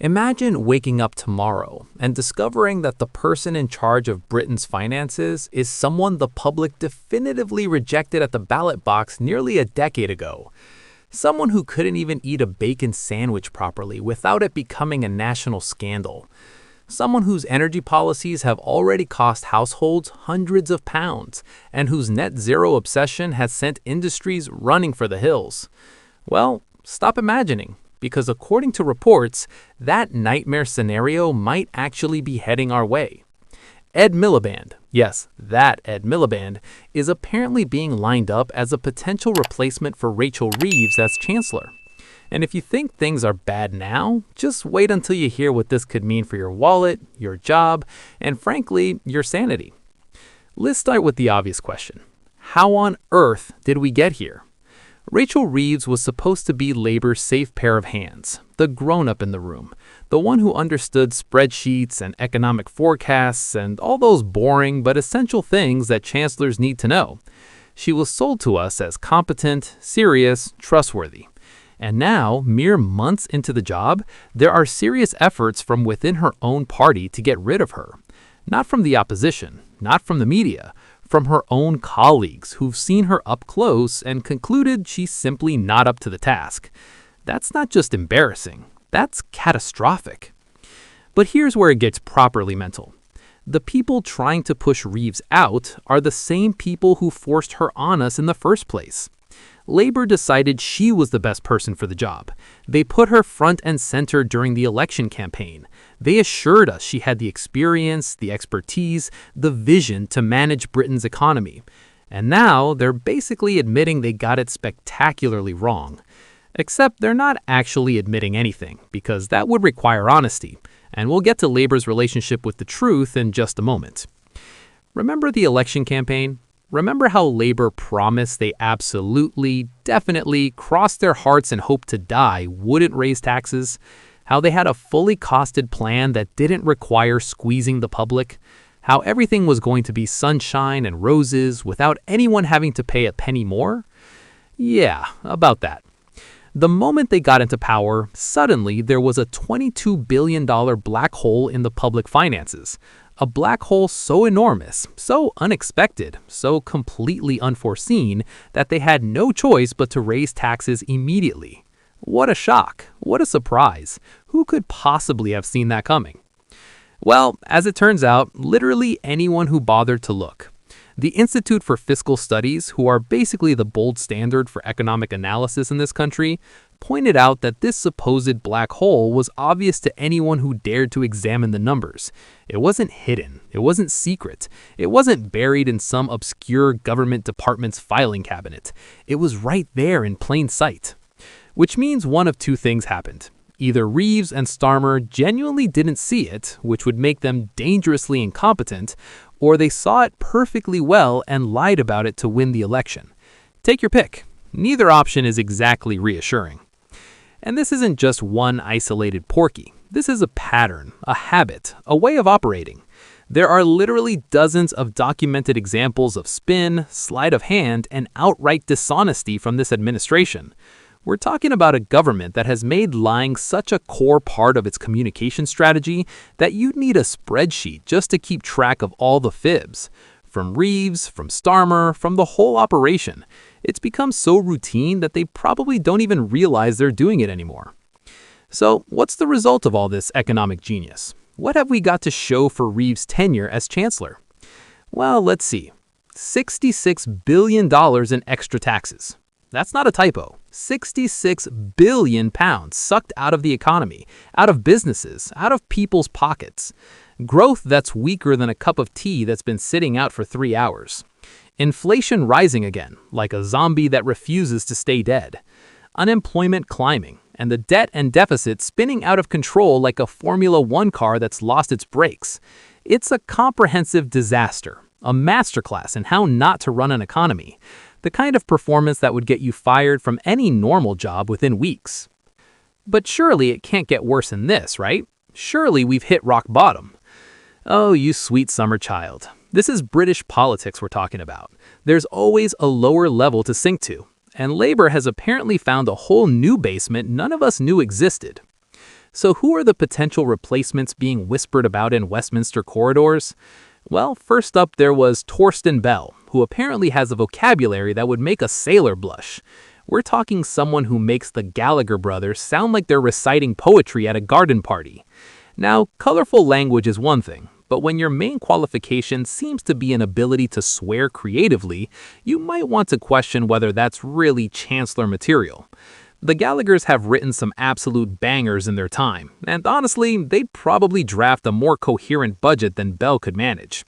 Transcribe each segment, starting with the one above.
Imagine waking up tomorrow and discovering that the person in charge of Britain's finances is someone the public definitively rejected at the ballot box nearly a decade ago. Someone who couldn't even eat a bacon sandwich properly without it becoming a national scandal. Someone whose energy policies have already cost households hundreds of pounds and whose net zero obsession has sent industries running for the hills. Well, stop imagining, because according to reports, that nightmare scenario might actually be heading our way. Ed Miliband, yes, that Ed Miliband, is apparently being lined up as a potential replacement for Rachel Reeves as Chancellor. And if you think things are bad now, just wait until you hear what this could mean for your wallet, your job, and frankly, your sanity. Let's start with the obvious question. How on earth did we get here? Rachel Reeves was supposed to be Labor's safe pair of hands, the grown-up in the room, the one who understood spreadsheets and economic forecasts and all those boring but essential things that chancellors need to know. She was sold to us as competent, serious, trustworthy. And now, mere months into the job, there are serious efforts from within her own party to get rid of her. Not from the opposition, not from the media, from her own colleagues who've seen her up close and concluded she's simply not up to the task. That's not just embarrassing, that's catastrophic. But here's where it gets properly mental. The people trying to push Reeves out are the same people who forced her on us in the first place. Labor decided she was the best person for the job. They put her front and center during the election campaign. They assured us she had the experience, the expertise, the vision to manage Britain's economy. And now they're basically admitting they got it spectacularly wrong. Except they're not actually admitting anything, because that would require honesty. And we'll get to Labor's relationship with the truth in just a moment. Remember the election campaign? Remember how Labor promised they absolutely, definitely, crossed their hearts and hoped to die wouldn't raise taxes? How they had a fully costed plan that didn't require squeezing the public? How everything was going to be sunshine and roses without anyone having to pay a penny more? Yeah, about that. The moment they got into power, suddenly there was a $22 billion black hole in the public finances. A black hole so enormous, so unexpected, so completely unforeseen that they had no choice but to raise taxes immediately. What a shock. What a surprise. Who could possibly have seen that coming? Well, as it turns out, literally anyone who bothered to look. The Institute for Fiscal Studies, who are basically the gold standard for economic analysis in this country, pointed out that this supposed black hole was obvious to anyone who dared to examine the numbers. It wasn't hidden. It wasn't secret. It wasn't buried in some obscure government department's filing cabinet. It was right there in plain sight. Which means one of two things happened. Either Reeves and Starmer genuinely didn't see it, which would make them dangerously incompetent, or they saw it perfectly well and lied about it to win the election. Take your pick. Neither option is exactly reassuring. And this isn't just one isolated porky. This is a pattern, a habit, a way of operating. There are literally dozens of documented examples of spin, sleight of hand, and outright dishonesty from this administration. We're talking about a government that has made lying such a core part of its communication strategy that you'd need a spreadsheet just to keep track of all the fibs. From Reeves, from Starmer, from the whole operation. It's become so routine that they probably don't even realize they're doing it anymore. So, what's the result of all this economic genius? What have we got to show for Reeves' tenure as Chancellor? Well, let's see. $66 billion in extra taxes. That's not a typo. 66 billion pounds sucked out of the economy, out of businesses, out of people's pockets. Growth that's weaker than a cup of tea that's been sitting out for 3 hours. Inflation rising again, like a zombie that refuses to stay dead. Unemployment climbing, and the debt and deficit spinning out of control like a Formula One car that's lost its brakes. It's a comprehensive disaster, a masterclass in how not to run an economy. The kind of performance that would get you fired from any normal job within weeks. But surely it can't get worse than this, right? Surely we've hit rock bottom. Oh, you sweet summer child. This is British politics we're talking about. There's always a lower level to sink to, and Labour has apparently found a whole new basement none of us knew existed. So who are the potential replacements being whispered about in Westminster corridors? Well, first up there was Torsten Bell, who apparently has a vocabulary that would make a sailor blush. We're talking someone who makes the Gallagher brothers sound like they're reciting poetry at a garden party. Now, colorful language is one thing, but when your main qualification seems to be an ability to swear creatively, you might want to question whether that's really Chancellor material. The Gallaghers have written some absolute bangers in their time, and honestly, they'd probably draft a more coherent budget than Bell could manage.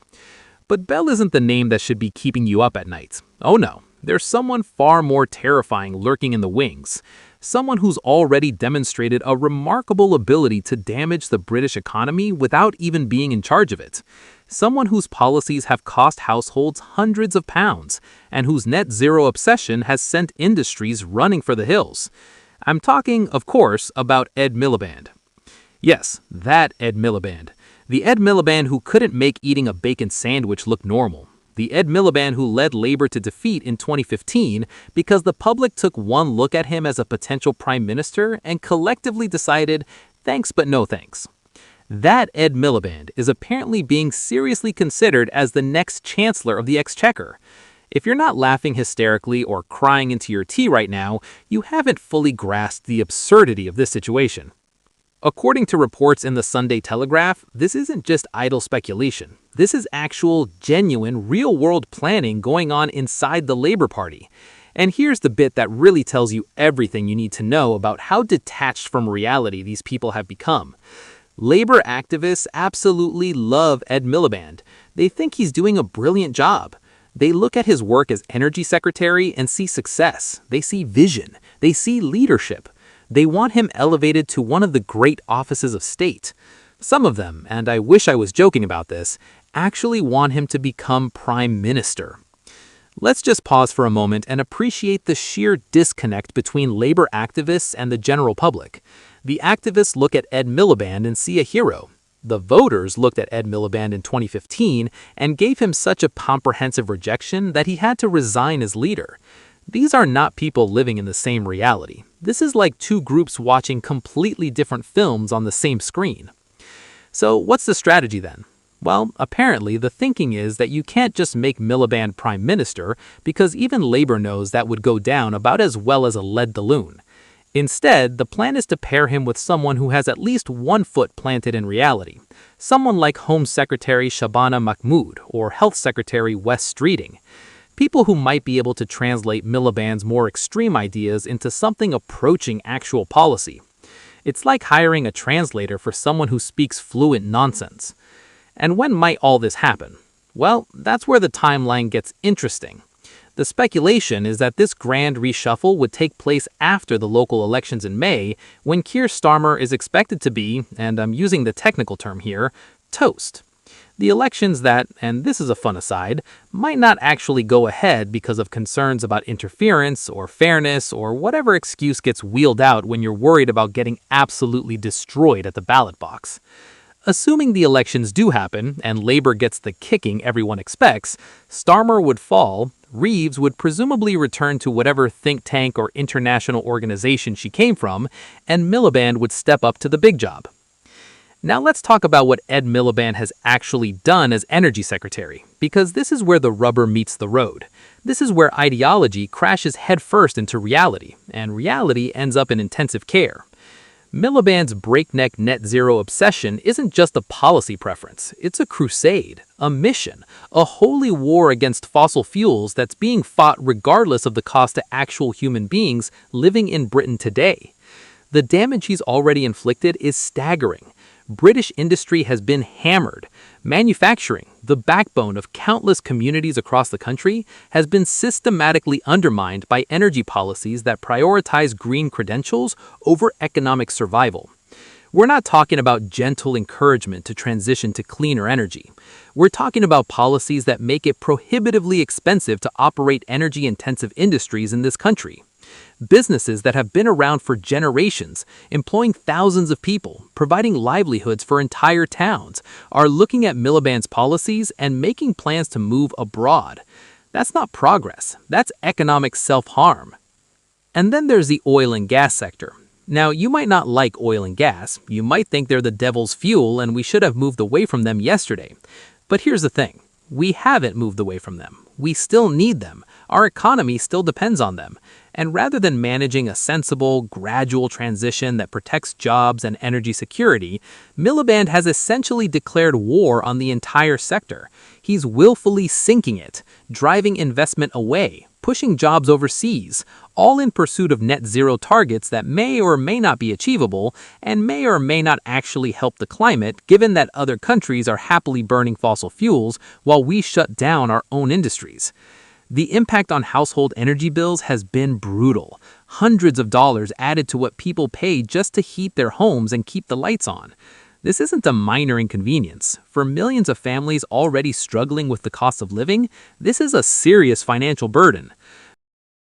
But Bell isn't the name that should be keeping you up at night. Oh no, there's someone far more terrifying lurking in the wings. Someone who's already demonstrated a remarkable ability to damage the British economy without even being in charge of it. Someone whose policies have cost households hundreds of pounds, and whose net zero obsession has sent industries running for the hills. I'm talking, of course, about Ed Miliband. Yes, that Ed Miliband. The Ed Miliband who couldn't make eating a bacon sandwich look normal. The Ed Miliband who led Labour to defeat in 2015 because the public took one look at him as a potential prime minister and collectively decided, thanks but no thanks. That Ed Miliband is apparently being seriously considered as the next Chancellor of the Exchequer. If you're not laughing hysterically or crying into your tea right now, you haven't fully grasped the absurdity of this situation. According to reports in the Sunday Telegraph, this isn't just idle speculation. This is actual, genuine, real-world planning going on inside the Labour Party. And here's the bit that really tells you everything you need to know about how detached from reality these people have become. Labour activists absolutely love Ed Miliband. They think he's doing a brilliant job. They look at his work as Energy Secretary and see success. They see vision. They see leadership. They want him elevated to one of the great offices of state. Some of them, and I wish I was joking about this, actually want him to become Prime Minister. Let's just pause for a moment and appreciate the sheer disconnect between Labour activists and the general public. The activists look at Ed Miliband and see a hero. The voters looked at Ed Miliband in 2015 and gave him such a comprehensive rejection that he had to resign as leader. These are not people living in the same reality. This is like two groups watching completely different films on the same screen. So what's the strategy then? Well, apparently the thinking is that you can't just make Miliband Prime Minister because even Labour knows that would go down about as well as a lead balloon. Instead, the plan is to pair him with someone who has at least one foot planted in reality. Someone like Home Secretary Shabana Mahmood or Health Secretary Wes Streeting. People who might be able to translate Miliband's more extreme ideas into something approaching actual policy. It's like hiring a translator for someone who speaks fluent nonsense. And when might all this happen? Well, that's where the timeline gets interesting. The speculation is that this grand reshuffle would take place after the local elections in May, when Keir Starmer is expected to be, and I'm using the technical term here, toast. The elections that, and this is a fun aside, might not actually go ahead because of concerns about interference or fairness or whatever excuse gets wheeled out when you're worried about getting absolutely destroyed at the ballot box. Assuming the elections do happen and Labour gets the kicking everyone expects, Starmer would fall, Reeves would presumably return to whatever think tank or international organization she came from, and Miliband would step up to the big job. Now let's talk about what Ed Miliband has actually done as Energy Secretary, because this is where the rubber meets the road. This is where ideology crashes headfirst into reality, and reality ends up in intensive care. Miliband's breakneck net zero obsession isn't just a policy preference, it's a crusade, a mission, a holy war against fossil fuels that's being fought regardless of the cost to actual human beings living in Britain today. The damage he's already inflicted is staggering. British industry has been hammered. Manufacturing, the backbone of countless communities across the country, has been systematically undermined by energy policies that prioritize green credentials over economic survival. We're not talking about gentle encouragement to transition to cleaner energy. We're talking about policies that make it prohibitively expensive to operate energy-intensive industries in this country. Businesses that have been around for generations, employing thousands of people, providing livelihoods for entire towns, are looking at Miliband's policies and making plans to move abroad. That's not progress, that's economic self-harm. And then there's the oil and gas sector. Now, you might not like oil and gas. You might think they're the devil's fuel and we should have moved away from them yesterday. But here's the thing. We haven't moved away from them. We still need them. Our economy still depends on them. And rather than managing a sensible, gradual transition that protects jobs and energy security, Miliband has essentially declared war on the entire sector. He's willfully sinking it, driving investment away, pushing jobs overseas, all in pursuit of net zero targets that may or may not be achievable and may or may not actually help the climate, given that other countries are happily burning fossil fuels while we shut down our own industries. The impact on household energy bills has been brutal. Hundreds of dollars added to what people pay just to heat their homes and keep the lights on. This isn't a minor inconvenience. For millions of families already struggling with the cost of living, this is a serious financial burden.